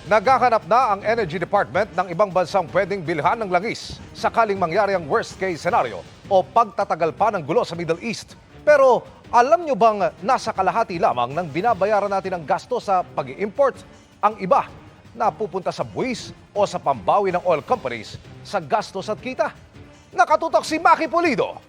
Naghahanap na ang Energy Department ng ibang bansang pwedeng bilhan ng langis sakaling mangyari ang worst case scenario o pagtatagal pa ng gulo sa Middle East. Pero alam nyo bang nasa kalahati lamang ng binabayaran natin ang gasto sa pag-i-import? Ang iba napupunta sa buwis o sa pambawi ng oil companies sa gastos at kita. Nakatutok si Maki Pulido.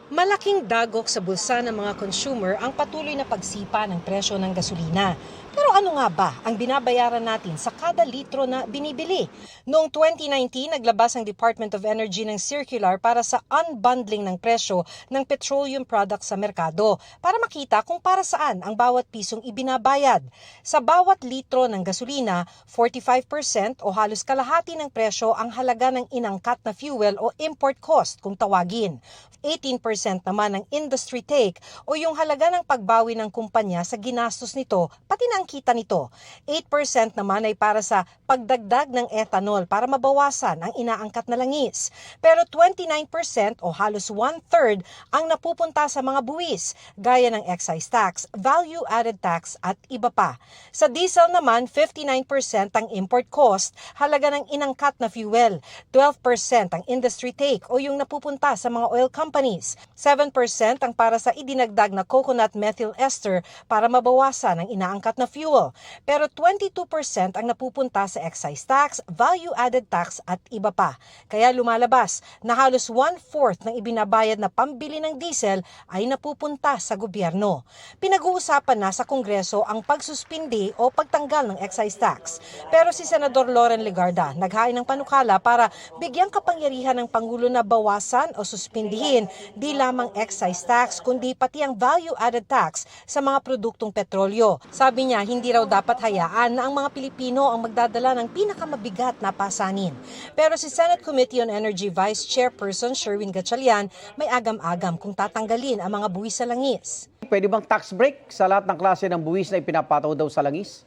Malaking dagok sa bulsa ng mga consumer ang patuloy na pagsipa ng presyo ng gasolina. Pero ano nga ba ang binabayaran natin sa kada litro na binibili? Noong 2019, naglabas ang Department of Energy ng circular para sa unbundling ng presyo ng petroleum products sa merkado para makita kung para saan ang bawat pisong ibinabayad. Sa bawat litro ng gasolina, 45% o halos kalahati ng presyo ang halaga ng inangkat na fuel o import cost kung tawagin. 18% naman ang industry take o yung halaga ng pagbawi ng kumpanya sa ginastos nito pati na ang kita nito. 8% naman ay para sa pagdagdag ng ethanol para mabawasan ang inaangkat na langis. Pero 29% o halos 1/3 ang napupunta sa mga buwis gaya ng excise tax, value-added tax at iba pa. Sa diesel naman, 59% ang import cost, halaga ng inangkat na fuel. 12% ang industry take o yung napupunta sa mga oil companies. 7% ang para sa idinagdag na coconut methyl ester para mabawasan ang inaangkat na fuel. Pero 22% ang napupunta sa excise tax, value-added tax at iba pa. Kaya lumalabas na halos 1/4 ng ibinabayad na pambili ng diesel ay napupunta sa gobyerno. Pinag-uusapan na sa Kongreso ang pagsuspindi o pagtanggal ng excise tax. Pero si Senador Loren Legarda naghain ng panukala para bigyang kapangyarihan ng Pangulo na bawasan o suspindihin di lamang excise tax kundi pati ang value-added tax sa mga produktong petrolyo. Sabi niya, hindi raw dapat hayaan na ang mga Pilipino ang magdadala ng pinakamabigat na pasanin. Pero si Senate Committee on Energy Vice Chairperson Sherwin Gatchalian may agam-agam kung tatanggalin ang mga buwis sa langis. Pwede bang tax break sa lahat ng klase ng buwis na ipinapataw daw sa langis?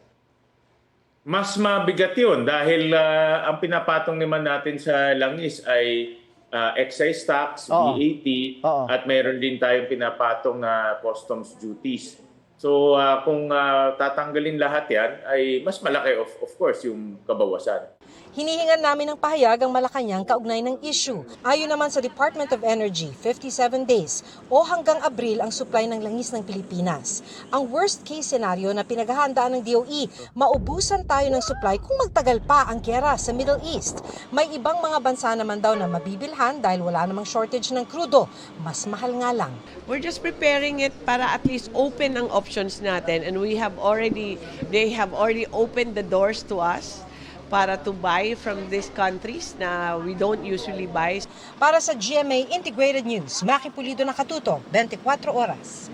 Mas mabigat yun dahil ang pinapatong naman natin sa langis ay excise tax, Oo. VAT, Oo. at mayroon din tayong pinapatong na customs duties. So kung tatanggalin lahat yan, ay mas malaki of course yung kabawasan. Hinihingan namin ng pahayag ang Malacanang kaugnay ng issue. Ayon naman sa Department of Energy, 57 days o hanggang Abril ang supply ng langis ng Pilipinas. Ang worst case scenario na pinaghahandaan ng DOE, maubusan tayo ng supply kung magtagal pa ang giyera sa Middle East. May ibang mga bansa naman daw na mabibilhan dahil wala namang shortage ng krudo. Mas mahal nga lang. We're just preparing it para at least open ang options natin, and they have already opened the doors to us para to buy from these countries na we don't usually buy. Para sa GMA Integrated News, Maki Pulido, Nakatutok, 24 Oras.